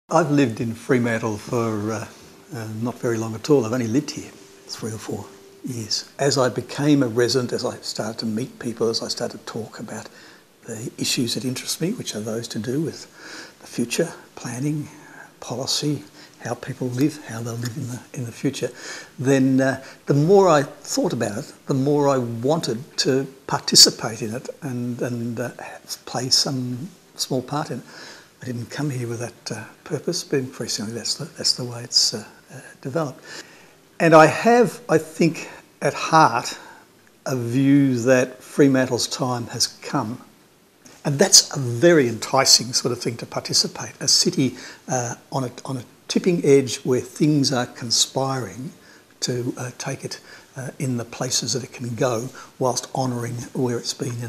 I've lived in Fremantle for not very long at all. I've only lived here 3 or 4 years. As I became a resident, as I started to meet people, as I started to talk about the issues that interest me, which are those to do with the future, planning, policy, how people live, how they'll live in the future, then the more I thought about it, the more I wanted to participate in it and play some small part in it. I didn't come here with that purpose, but increasingly that's the way it's developed. And I have, I think, at heart, a view that Fremantle's time has come. And that's a very enticing sort of thing to participate. A city on a tipping edge where things are conspiring to take it in the places that it can go, whilst honouring where it's been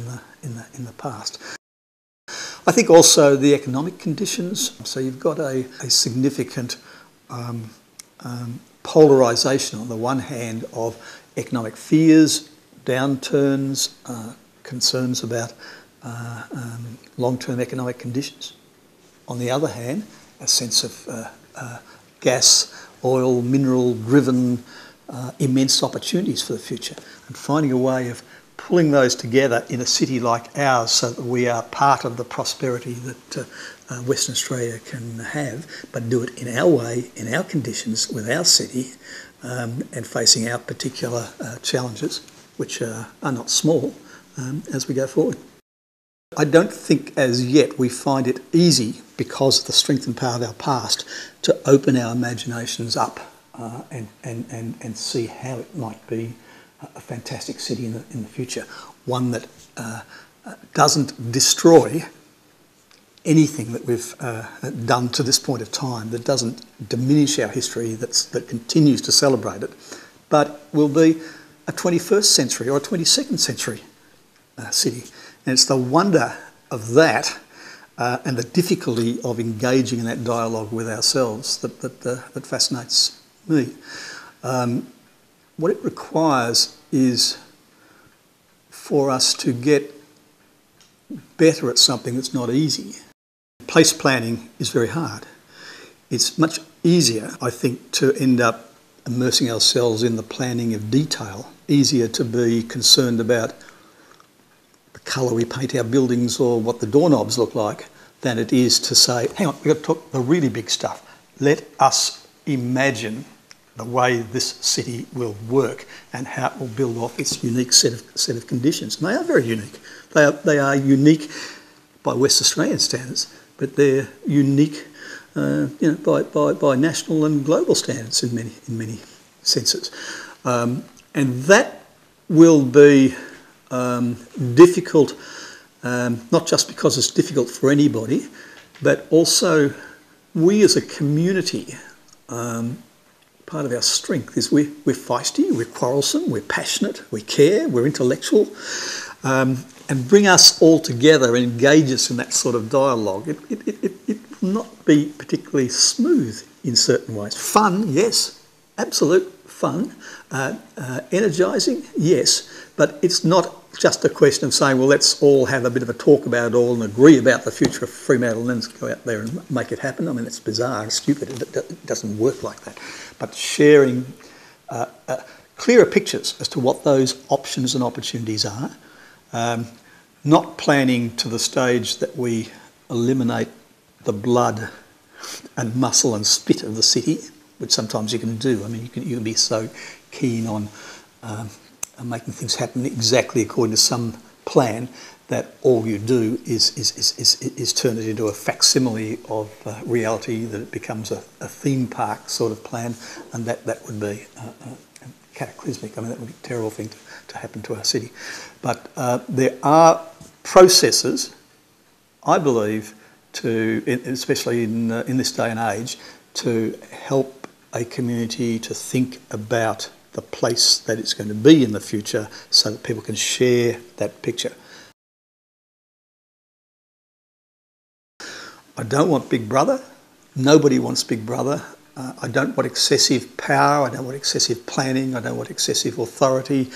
in the past. I think also the economic conditions. So you've got a significant polarisation on the one hand of economic fears, downturns, concerns about long-term economic conditions. On the other hand, a sense of gas, oil, mineral-driven immense opportunities for the future, and finding a way of pulling those together in a city like ours so that we are part of the prosperity that Western Australia can have, but do it in our way, in our conditions, with our city, and facing our particular challenges, which are not small, as we go forward. I don't think as yet we find it easy, because of the strength and power of our past, to open our imaginations up and see how it might be a fantastic city in the future, one that doesn't destroy anything that we've done to this point of time, that doesn't diminish our history, that continues to celebrate it, but will be a 21st century or a 22nd century city. And it's the wonder of that and the difficulty of engaging in that dialogue with ourselves that fascinates me. What it requires is for us to get better at something that's not easy. Place planning is very hard. It's much easier, I think, to end up immersing ourselves in the planning of detail, easier to be concerned about the colour we paint our buildings or what the doorknobs look like, than it is to say, hang on, we've got to talk the really big stuff. Let us imagine the way this city will work and how it will build off its unique set of conditions. And they are very unique. They are unique by West Australian standards, but they're unique by national and global standards in many senses. And that will be difficult, not just because it's difficult for anybody, but also we as a community, part of our strength is we're feisty, we're quarrelsome, we're passionate, we care, we're intellectual, and bring us all together and engage us in that sort of dialogue. It will not be particularly smooth in certain ways. Fun, yes, absolute fun. Energising, yes, but it's not just a question of saying, well, let's all have a bit of a talk about it all and agree about the future of Fremantle and then go out there and make it happen. I mean, it's bizarre and stupid. It doesn't work like that. But sharing clearer pictures as to what those options and opportunities are, not planning to the stage that we eliminate the blood and muscle and spit of the city, which sometimes you can do. I mean, you can be so keen on making things happen exactly according to some plan that all you do is turn it into a facsimile of reality, that it becomes a theme park sort of plan, and that would be cataclysmic. I mean, that would be a terrible thing to happen to our city. But there are processes, I believe, especially in this day and age, to help a community to think about the place that it's going to be in the future so that people can share that picture. I don't want Big Brother. Nobody wants Big Brother. I don't want excessive power. I don't want excessive planning. I don't want excessive authority.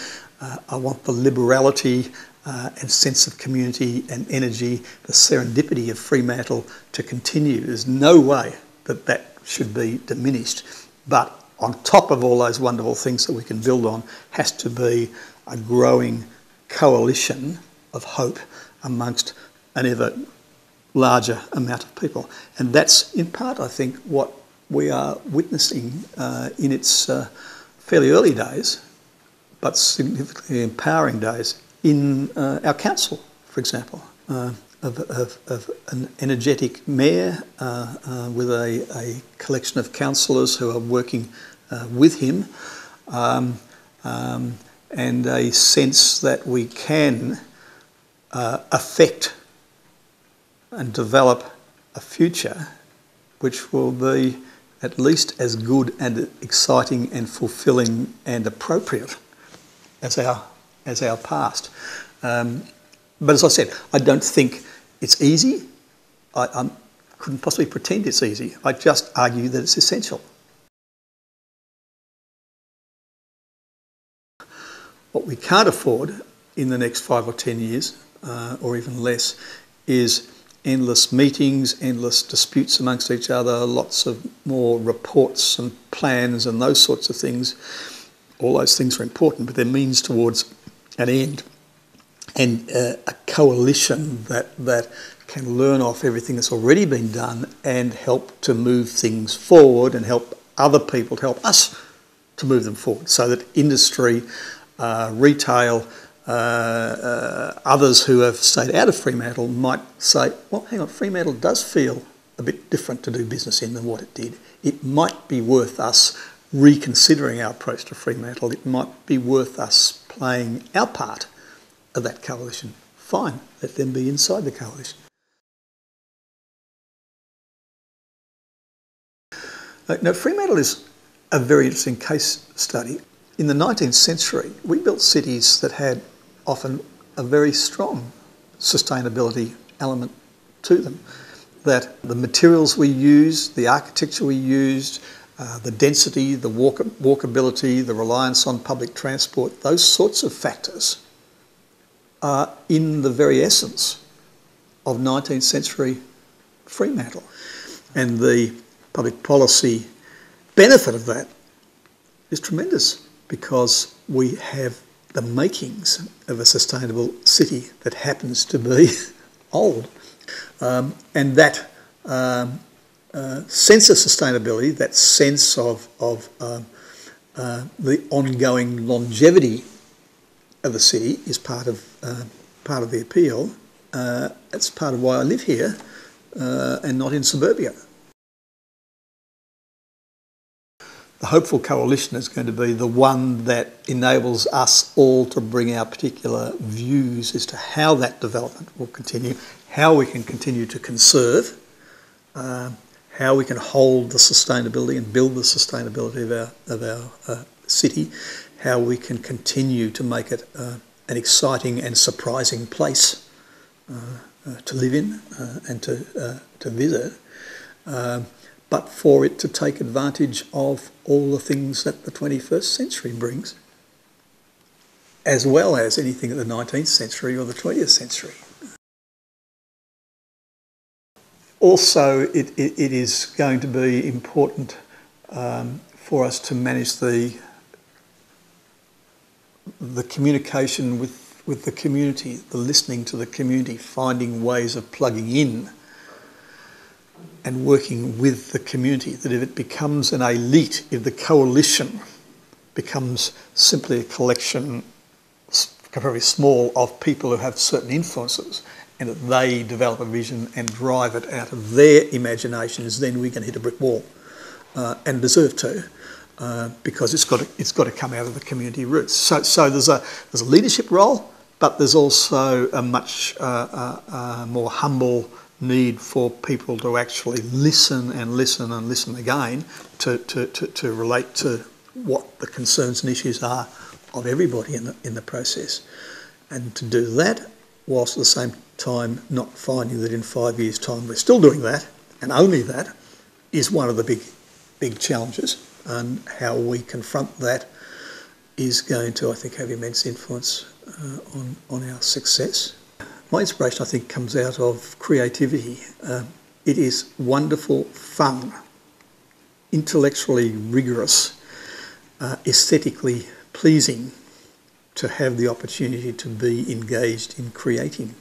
I want the liberality and sense of community and energy, the serendipity of Fremantle to continue. There's no way that should be diminished. But on top of all those wonderful things that we can build on has to be a growing coalition of hope amongst an ever larger amount of people. And that's in part, I think, what we are witnessing in its fairly early days, but significantly empowering days in our council, for example, of an energetic mayor with a collection of councillors who are working with him, and a sense that we can affect and develop a future which will be at least as good and exciting and fulfilling and appropriate as our past. But as I said, I don't think it's easy. I couldn't possibly pretend it's easy. I just argue that it's essential. What we can't afford in the next 5 or 10 years, or even less, is endless meetings, endless disputes amongst each other, lots of more reports and plans and those sorts of things. All those things are important, but they're means towards an end. And a coalition that can learn off everything that's already been done and help to move things forward and help other people to help us to move them forward, so that industry, retail, others who have stayed out of Fremantle might say, well, hang on, Fremantle does feel a bit different to do business in than what it did. It might be worth us reconsidering our approach to Fremantle. It might be worth us playing our part of that coalition. Fine, let them be inside the coalition. Now, Fremantle is a very interesting case study. In the 19th century, we built cities that had often a very strong sustainability element to them. That the materials we used, the architecture we used, the density, the walkability, the reliance on public transport, those sorts of factors are in the very essence of 19th century Fremantle. And the public policy benefit of that is tremendous, because we have the makings of a sustainable city that happens to be old. And that sense of sustainability, that sense of the ongoing longevity of the city is part of the appeal. It's part of why I live here and not in suburbia. The hopeful coalition is going to be the one that enables us all to bring our particular views as to how that development will continue, how we can continue to conserve, how we can hold the sustainability and build the sustainability of our city, how we can continue to make it an exciting and surprising place to live in and to visit. But for it to take advantage of all the things that the 21st century brings, as well as anything of the 19th century or the 20th century. Also, it is going to be important for us to manage the communication with the community, the listening to the community, finding ways of plugging in and working with the community, that if it becomes an elite, if the coalition becomes simply a collection, very small, of people who have certain influences, and that they develop a vision and drive it out of their imaginations, then we can hit a brick wall, and deserve to, because it's got to come out of the community roots. So there's a leadership role, but there's also a much more humble need for people to actually listen and listen and listen again to relate to what the concerns and issues are of everybody in the process. And to do that whilst at the same time not finding that in 5 years' time we're still doing that, and only that, is one of the big challenges. And how we confront that is going to, I think, have immense influence on our success. My inspiration, I think, comes out of creativity. It is wonderful fun intellectually rigorous, aesthetically pleasing to have the opportunity to be engaged in creating